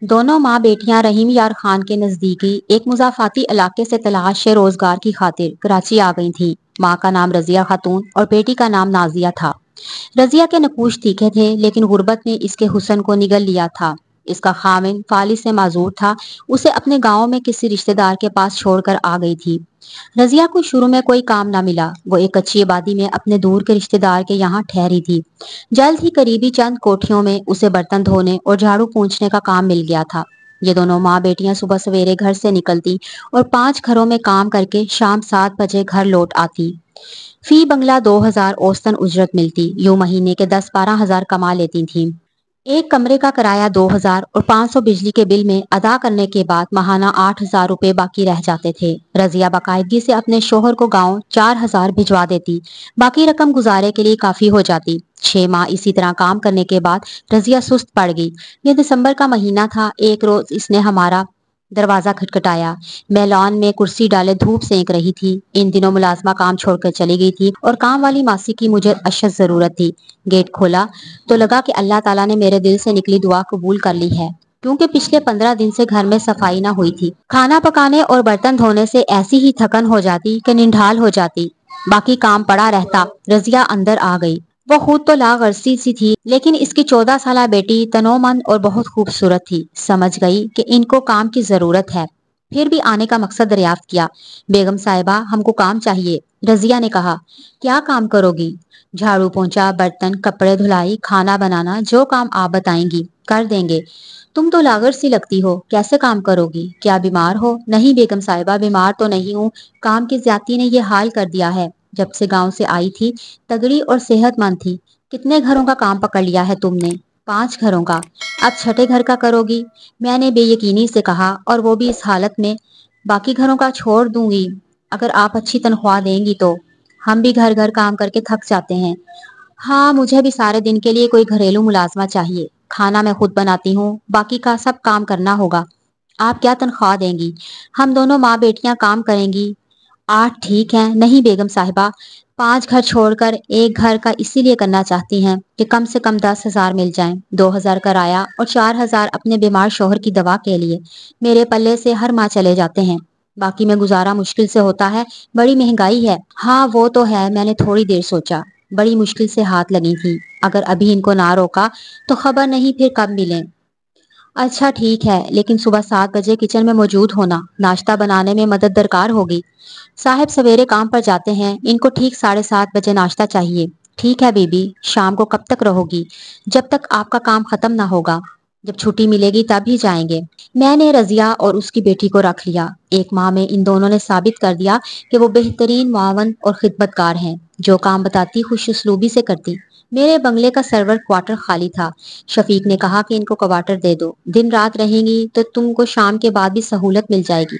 دونوں ماں بیٹیاں رحیم یار خان کے نزدیکی ایک مضافاتی علاقے سے تلاش روزگار کی خاطر کراچی آ گئی تھیں۔ ماں کا نام رضیہ خاتون اور بیٹی کا نام نازیہ تھا۔ رضیہ کے نقوش تیکھے تھے لیکن غربت نے اس کے حسن کو نگل لیا تھا۔ اس کا خاوند فالس سے معذور تھا، اسے اپنے گاؤں میں کسی رشتہ دار کے پاس چھوڑ کر آ گئی تھی۔ رضیہ کو شروع میں کوئی کام نہ ملا، وہ ایک کچی آبادی میں اپنے دور کے رشتہ دار کے یہاں ٹھہری تھی۔ جلد ہی قریبی چند کوٹھیوں میں اسے برتن دھونے اور جھاڑو پونچھنے کا کام مل گیا تھا۔ یہ دونوں ماں بیٹیاں صبح سویرے گھر سے نکلتی اور 5 گھروں میں کام کر کے شام 7 بجے گھر لوٹ آتی۔ فی بنگلہ 2000 اوسطن اجرت ملتی، یوں مہینے کے 10-12 ہزار کما لیتی تھیں۔ ایک کمرے کا کرایہ 2000 اور 500 بجلی کے بل میں ادا کرنے کے بعد ماہانہ 8000 روپے باقی رہ جاتے تھے۔ رضیہ باقاعدگی سے اپنے شوہر کو گاؤں 4000 بھجوا دیتی، باقی رقم گزارے کے لیے کافی ہو جاتی۔ 6 ماہ اسی طرح کام کرنے کے بعد رضیہ سست پڑ گئی۔ یہ دسمبر کا مہینہ تھا۔ ایک روز اس نے ہمارا دروازہ کھٹکھٹایا۔ میں لان میں کرسی ڈالے دھوپ سینک رہی تھی۔ ان دنوں ملازمہ کام چھوڑ کر چلی گئی تھی اور کام والی ماسی کی مجھے اشد ضرورت تھی۔ گیٹ کھولا تو لگا کہ اللہ تعالیٰ نے میرے دل سے نکلی دعا قبول کر لی ہے، کیونکہ پچھلے 15 دن سے گھر میں صفائی نہ ہوئی تھی۔ کھانا پکانے اور برتن دھونے سے ایسی ہی تھکن ہو جاتی کہ ننڈھال ہو جاتی، باقی کام پڑا رہتا۔ رضیہ اندر آ گئی۔ وہ خود تو لاغرضی سی تھی لیکن اس کی 14 سالہ بیٹی تنومند اور بہت خوبصورت تھی۔ سمجھ گئی کہ ان کو کام کی ضرورت ہے، پھر بھی آنے کا مقصد دریافت کیا۔ بیگم صاحبہ، ہم کو کام چاہیے۔ رضیہ نے کہا، کیا کام کرو گی؟ جھاڑو پونچھا، برتن، کپڑے دھلائی، کھانا بنانا، جو کام آپ بتائیں گی کر دیں گے۔ تم تو لاغر سی لگتی ہو، کیسے کام کرو گی؟ کیا بیمار ہو؟ نہیں بیگم صاحبہ، بیمار تو نہیں ہوں، کام کی زیادتی نے یہ حال کر دیا ہے۔ جب سے گاؤں سے آئی تھی تگڑی اور صحت مند تھی۔ کتنے گھروں کا کام پکڑ لیا ہے تم نے؟ 5 گھروں کا۔ اب 6 گھر کا کرو گی؟ میں نے بے یقینی سے کہا، اور وہ بھی اس حالت میں؟ باقی گھروں کا چھوڑ دوں گی اگر آپ اچھی تنخواہ دیں گی تو۔ ہم بھی گھر گھر کام کر کے تھک جاتے ہیں۔ ہاں، مجھے بھی سارے دن کے لیے کوئی گھریلو ملازمہ چاہیے۔ کھانا میں خود بناتی ہوں، باقی کا سب کام کرنا ہوگا۔ آپ کیا تنخواہ دیں گی؟ ہم دونوں ماں بیٹیاں کام کریں گی 8 ٹھیک ہے؟ نہیں بیگم صاحبہ، 5 گھر چھوڑ کر ایک گھر کا اسی لیے کرنا چاہتی ہیں کہ کم سے کم 10,000 مل جائیں۔ 2000 کرایہ اور 4000 اپنے بیمار شوہر کی دوا کے لیے میرے پلے سے ہر ماہ چلے جاتے ہیں۔ باقی میں گزارا مشکل سے ہوتا ہے، بڑی مہنگائی ہے۔ ہاں وہ تو ہے، میں نے تھوڑی دیر سوچا، بڑی مشکل سے ہاتھ لگی تھی۔ اگر ابھی ان کو نہ روکا تو خبر نہیں پھر کب ملیں۔ اچھا ٹھیک ہے، لیکن صبح 7 بجے کچن میں موجود ہونا، ناشتہ بنانے میں مدد درکار ہوگی۔ صاحب سویرے کام پر جاتے ہیں، ان کو ٹھیک 7:30 بجے ناشتہ چاہیے۔ ٹھیک ہے بی بی، شام کو کب تک رہو گی؟ جب تک آپ کا کام ختم نہ ہوگا، جب چھٹی ملے گی تب ہی جائیں گے۔ میں نے رضیہ اور اس کی بیٹی کو رکھ لیا۔ ایک ماہ میں ان دونوں نے ثابت کر دیا کہ وہ بہترین معاون اور خدمتگار ہیں۔ جو کام بتاتی خوش اسلوبی سے کرتی۔ میرے بنگلے کا سرور کوارٹر خالی تھا۔ شفیق نے کہا کہ ان کو کوارٹر دے دو، دن رات رہیں گی تو تم کو شام کے بعد بھی سہولت مل جائے گی۔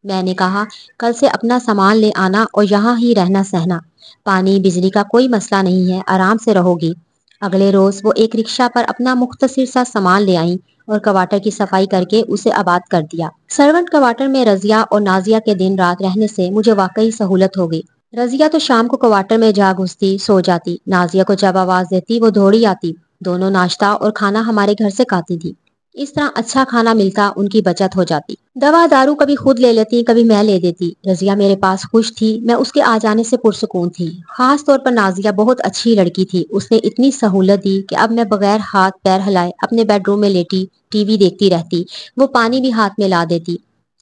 میں نے کہا، کل سے اپنا سامان لے آنا اور یہاں ہی رہنا سہنا، پانی بجلی کا کوئی مسئلہ نہیں ہے، آرام سے رہو گی۔ اگلے روز وہ ایک رکشہ پر اپنا مختصر سا سامان لے آئیں اور کوارٹر کی صفائی کر کے اسے آباد کر دیا۔ سرونٹ کوارٹر میں رضیہ اور نازیہ کے دن رات رہنے سے مجھے واقعی سہولت ہو گئی۔ رضیہ تو شام کو کوارٹر میں جا گھستی، سو جاتی۔ نازیہ کو جب آواز دیتی وہ دوڑی آتی۔ دونوں ناشتہ اور کھانا ہمارے گھر سے کھاتی تھی۔ اس طرح اچھا کھانا ملتا، ان کی بچت ہو جاتی۔ دوا دارو کبھی خود لے لیتی، کبھی میں لے دیتی۔ رضیہ میرے پاس خوش تھی، میں اس کے آ جانے سے پرسکون تھی۔ خاص طور پر نازیہ بہت اچھی لڑکی تھی، اس نے اتنی سہولت دی کہ اب میں بغیر ہاتھ پیر ہلائے اپنے بیڈ روم میں لیٹی ٹی وی دیکھتی رہتی، وہ پانی بھی ہاتھ میں لا دیتی۔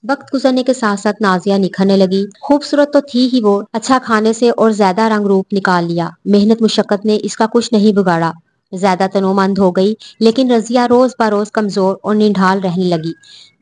وقت گزرنے کے ساتھ ساتھ نازیہ نکھرنے لگی۔ خوبصورت تو تھی ہی وہ، اچھا کھانے سے اور زیادہ رنگ روپ نکال لیا۔ محنت مشقت نے اس کا کچھ نہیں بگاڑا۔ زیادہ تنومند ہو گئی، لیکن رضیہ روز بروز کمزور اور نڈھال رہنے لگی،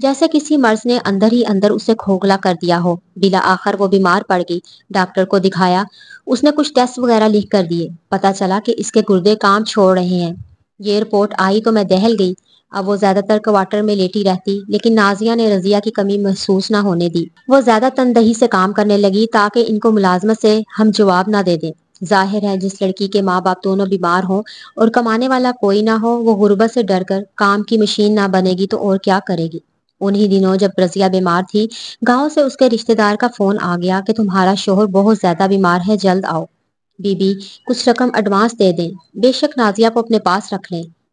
جیسے کسی مرض نے اندر ہی اندر اسے کھوکھلا کر دیا ہو۔ بلا آخر وہ بیمار پڑ گئی۔ ڈاکٹر کو دکھایا، اس نے کچھ ٹیسٹ وغیرہ لکھ کر دیے۔ پتہ چلا کہ اس کے گردے کام چھوڑ رہے ہیں۔ یہ رپورٹ آئی تو میں دہل گئی۔ اب وہ زیادہ تر کوارٹر میں لیٹی رہتی، لیکن نازیہ نے رضیہ کی کمی محسوس نہ ہونے دی۔ وہ زیادہ تندہی سے کام کرنے لگی تاکہ ان کو ملازمت سے ہم جواب نہ دے دیں۔ ظاہر ہے جس لڑکی کے ماں باپ دونوں بیمار ہوں اور کمانے والا کوئی نہ ہو، وہ غربت سے ڈر کر کام کی مشین نہ بنے گی تو اور کیا کرے گی۔ انہی دنوں جب رضیہ بیمار تھی، گاؤں سے اس کے رشتہ دار کا فون آ گیا کہ تمہارا شوہر بہت زیادہ بیمار ہے، جلد آؤ۔ بی بی، کچھ رقم ایڈوانس دے دیں۔ بے شک نازیہ کو اپنے پاس رکھ لیں۔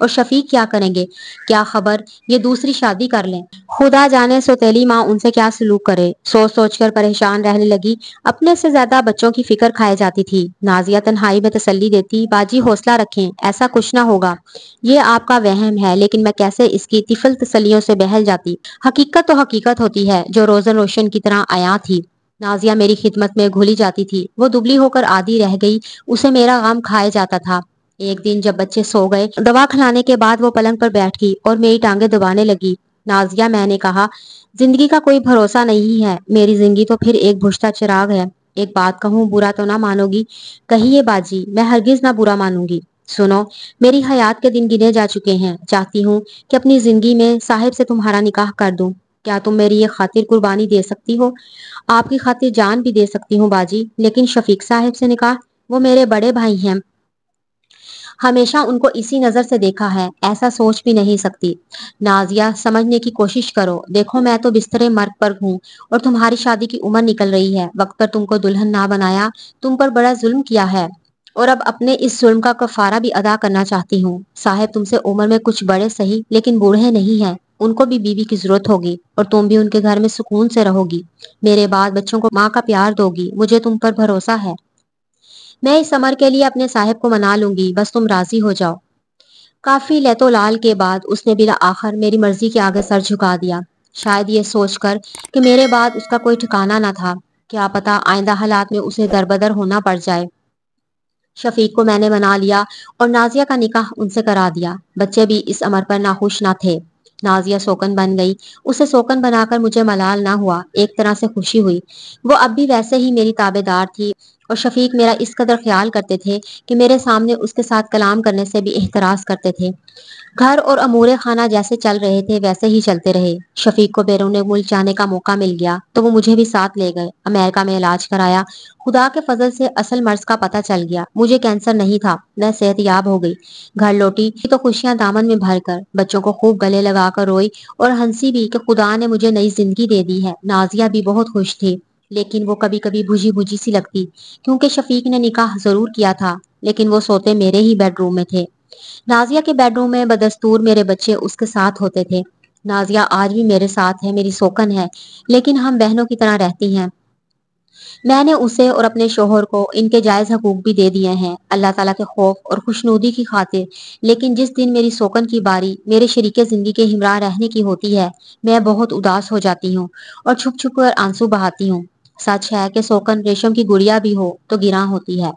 اور شفیق کیا کریں گے؟ کیا خبر یہ دوسری شادی کر لیں؟ خدا جانے سوتیلی ماں ان سے کیا سلوک کرے۔ سوچ سوچ کر پریشان رہنے لگی۔ اپنے سے زیادہ بچوں کی فکر کھائے جاتی تھی۔ نازیہ تنہائی میں تسلی دیتی، باجی حوصلہ رکھیں، ایسا کچھ نہ ہوگا، یہ آپ کا وہم ہے۔ لیکن میں کیسے اس کی طفل تسلیوں سے بہل جاتی۔ حقیقت تو حقیقت ہوتی ہے جو روزن روشن کی طرح عیاں تھی۔ نازیہ میری خدمت میں گھلی جاتی تھی، وہ دبلی ہو کر آدھی رہ گئی، اسے میرا غم کھائے جاتا تھا۔ ایک دن جب بچے سو گئے، دوا کھلانے کے بعد وہ پلنگ پر بیٹھ گئی اور میری ٹانگیں دبانے لگی۔ نازیہ، میں نے کہا، زندگی کا کوئی بھروسہ نہیں ہے، میری زندگی تو پھر ایک بجھتا چراغ ہے۔ ایک بات کہوں، برا تو نہ مانو گی؟ کہیے باجی، میں ہرگز نہ برا مانوں گی۔ سنو، میری حیات کے دن گنے جا چکے ہیں، چاہتی ہوں کہ اپنی زندگی میں صاحب سے تمہارا نکاح کر دوں۔ کیا تم میری یہ خاطر قربانی دے سکتی ہو؟ آپ کی خاطر جان بھی دے سکتی ہوں باجی، لیکن شفیق صاحب سے نکاح؟ وہ میرے بڑے بھائی ہیں، ہمیشہ ان کو اسی نظر سے دیکھا ہے، ایسا سوچ بھی نہیں سکتی۔ نازیہ، سمجھنے کی کوشش کرو، دیکھو میں تو بسترے مرگ پر ہوں اور تمہاری شادی کی عمر نکل رہی ہے۔ وقت پر تم کو دلہن نہ بنایا، تم پر بڑا ظلم کیا ہے، اور اب اپنے اس ظلم کا کفارہ بھی ادا کرنا چاہتی ہوں۔ صاحب تم سے عمر میں کچھ بڑے سہی، لیکن بوڑھے نہیں ہیں، ان کو بھی بیوی کی ضرورت ہوگی، اور تم بھی ان کے گھر میں سکون سے رہو گی، میرے بعد بچوں کو ماں کا پیار دو گی، مجھے تم پر بھروسہ ہے۔ میں اس عمر کے لیے اپنے صاحب کو منا لوں گی، بس تم راضی ہو جاؤ۔ کافی لیت و لال کے بعد اس نے بلا آخر میری مرضی کے آگے سر جھکا دیا، شاید یہ سوچ کر کہ میرے بعد اس کا کوئی ٹھکانہ نہ تھا، کیا پتا آئندہ حالات میں اسے دربدر ہونا پڑ جائے۔ شفیق کو میں نے منا لیا اور نازیہ کا نکاح ان سے کرا دیا۔ بچے بھی اس امر پر ناخوش نہ تھے۔ نازیہ سوکن بن گئی، اسے سوکن بنا کر مجھے ملال نہ ہوا، ایک طرح سے خوشی ہوئی۔ وہ اب بھی ویسے ہی میری تابع دار تھی، اور شفیق میرا اس قدر خیال کرتے تھے کہ میرے سامنے اس کے ساتھ کلام کرنے سے بھی احتراز کرتے تھے۔ گھر اور امور خانہ جیسے چل رہے تھے ویسے ہی چلتے رہے۔ شفیق کو بیرون ملک جانے کا موقع مل گیا تو وہ مجھے بھی ساتھ لے گئے۔ امریکہ میں علاج کرایا، خدا کے فضل سے اصل مرض کا پتہ چل گیا، مجھے کینسر نہیں تھا، میں صحت یاب ہو گئی۔ گھر لوٹی تو خوشیاں دامن میں بھر کر، بچوں کو خوب گلے لگا کر روئی اور ہنسی بھی کہ خدا نے مجھے نئی زندگی دے دی ہے۔ نازیہ بھی بہت خوش تھی، لیکن وہ کبھی کبھی بجھی بجھی سی لگتی، کیونکہ شفیق نے نکاح ضرور کیا تھا، لیکن وہ سوتے میرے ہی بیڈ روم میں تھے۔ نازیہ کے بیڈ روم میں بدستور میرے بچے اس کے ساتھ ہوتے تھے۔ نازیہ آج بھی میرے ساتھ ہے، میری سوکن ہے، لیکن ہم بہنوں کی طرح رہتی ہیں۔ میں نے اسے اور اپنے شوہر کو ان کے جائز حقوق بھی دے دیے ہیں، اللہ تعالیٰ کے خوف اور خوشنودی کی خاطر۔ لیکن جس دن میری سوکن کی باری میرے شریک زندگی کے ہمراہ رہنے کی ہوتی ہے، میں بہت اداس ہو جاتی ہوں اور چھپ چھپ کر آنسو بہاتی ہوں۔ سچ ہے کہ سوکن ریشم کی گڑیا بھی ہو تو گراں ہوتی ہے۔